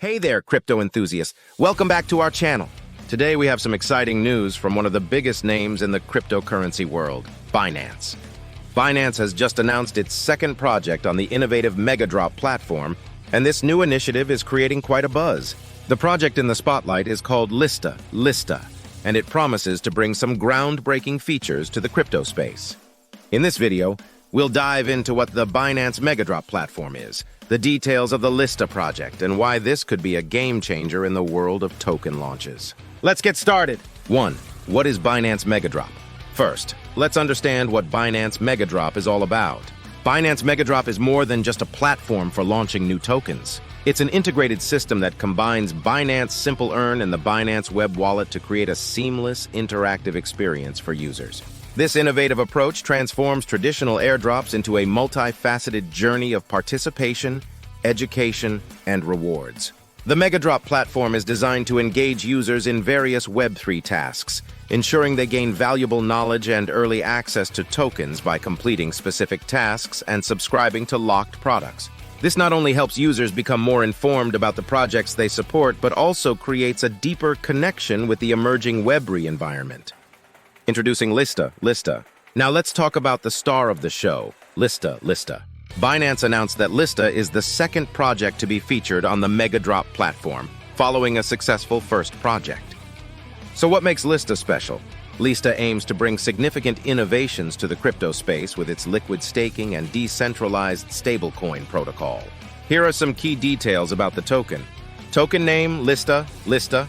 Hey there, crypto enthusiasts. Welcome back to our channel. Today we have some exciting news from one of the biggest names in the cryptocurrency world, Binance. Binance has just announced its second project on the innovative Megadrop platform, and this new initiative is creating quite a buzz. The project in the spotlight is called Lista, and it promises to bring some groundbreaking features to the crypto space. In this video, we'll dive into what the Binance Megadrop platform is, the details of the Lista project, and why this could be a game changer in the world of token launches. Let's get started. 1. What is Binance Megadrop? First, let's understand what Binance Megadrop is all about. Binance Megadrop is more than just a platform for launching new tokens. It's an integrated system that combines Binance Simple Earn and the Binance Web Wallet to create a seamless, interactive experience for users. This innovative approach transforms traditional airdrops into a multifaceted journey of participation, education, and rewards. The Megadrop platform is designed to engage users in various Web3 tasks, ensuring they gain valuable knowledge and early access to tokens by completing specific tasks and subscribing to locked products. This not only helps users become more informed about the projects they support, but also creates a deeper connection with the emerging Web3 environment. Introducing Lista. Now let's talk about the star of the show, Lista. Binance announced that Lista is the second project to be featured on the Megadrop platform, following a successful first project. So what makes Lista special? Lista aims to bring significant innovations to the crypto space with its liquid staking and decentralized stablecoin protocol. Here are some key details about the token. Token name, Lista.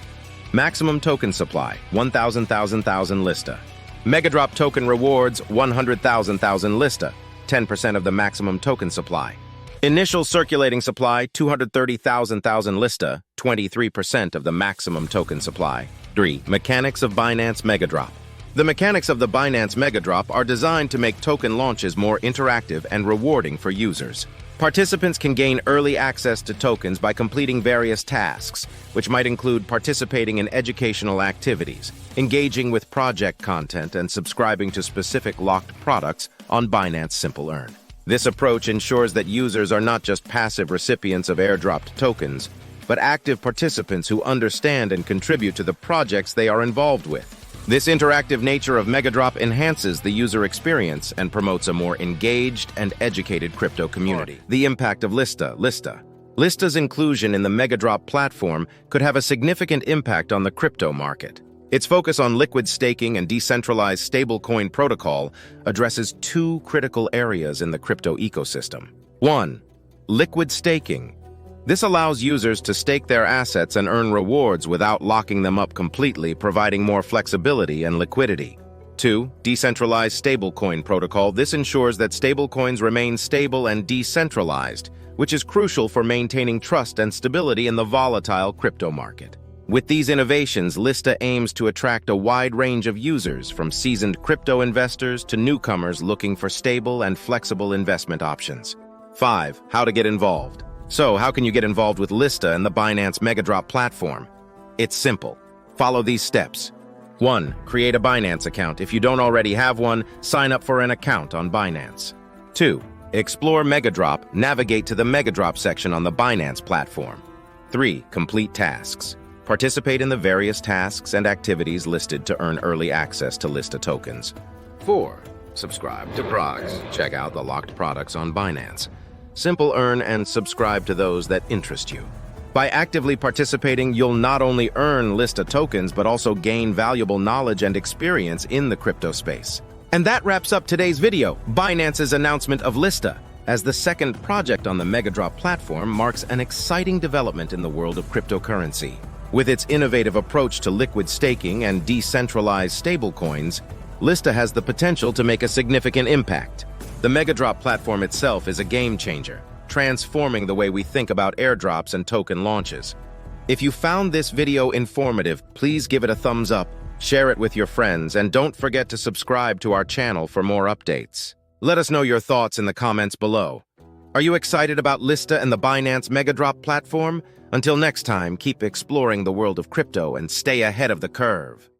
Maximum token supply, 1,000 Lista. Megadrop token rewards, 100,000 Lista, 10% of the maximum token supply. Initial circulating supply, 230,000 Lista, 23% of the maximum token supply. 3. Mechanics of Binance Megadrop. The mechanics of the Binance Megadrop are designed to make token launches more interactive and rewarding for users. Participants can gain early access to tokens by completing various tasks, which might include participating in educational activities, engaging with project content, and subscribing to specific locked products on Binance Simple Earn. This approach ensures that users are not just passive recipients of airdropped tokens, but active participants who understand and contribute to the projects they are involved with. This interactive nature of Megadrop enhances the user experience and promotes a more engaged and educated crypto community. The impact of Lista. Lista's inclusion in the Megadrop platform could have a significant impact on the crypto market. Its focus on liquid staking and decentralized stablecoin protocol addresses two critical areas in the crypto ecosystem. 1. Liquid staking. This allows users to stake their assets and earn rewards without locking them up completely, providing more flexibility and liquidity. 2. Decentralized stablecoin protocol. This ensures that stablecoins remain stable and decentralized, which is crucial for maintaining trust and stability in the volatile crypto market. With these innovations, Lista aims to attract a wide range of users, from seasoned crypto investors to newcomers looking for stable and flexible investment options. 5. How to get involved. So, how can you get involved with Lista and the Binance Megadrop platform? It's simple. Follow these steps. 1. Create a Binance account. If you don't already have one, sign up for an account on Binance. 2. Explore Megadrop. Navigate to the Megadrop section on the Binance platform. 3. Complete tasks. Participate in the various tasks and activities listed to earn early access to Lista tokens. 4. Subscribe to Progs. Check out the locked products on Binance. Simple Earn and subscribe to those that interest you. By actively participating, you'll not only earn Lista tokens, but also gain valuable knowledge and experience in the crypto space. And that wraps up today's video. Binance's announcement of Lista as the second project on the Megadrop platform marks an exciting development in the world of cryptocurrency. With its innovative approach to liquid staking and decentralized stablecoins, Lista has the potential to make a significant impact. The Megadrop platform itself is a game changer, transforming the way we think about airdrops and token launches. If you found this video informative, please give it a thumbs up, share it with your friends, and don't forget to subscribe to our channel for more updates. Let us know your thoughts in the comments below. Are you excited about Lista and the Binance Megadrop platform? Until next time, keep exploring the world of crypto and stay ahead of the curve.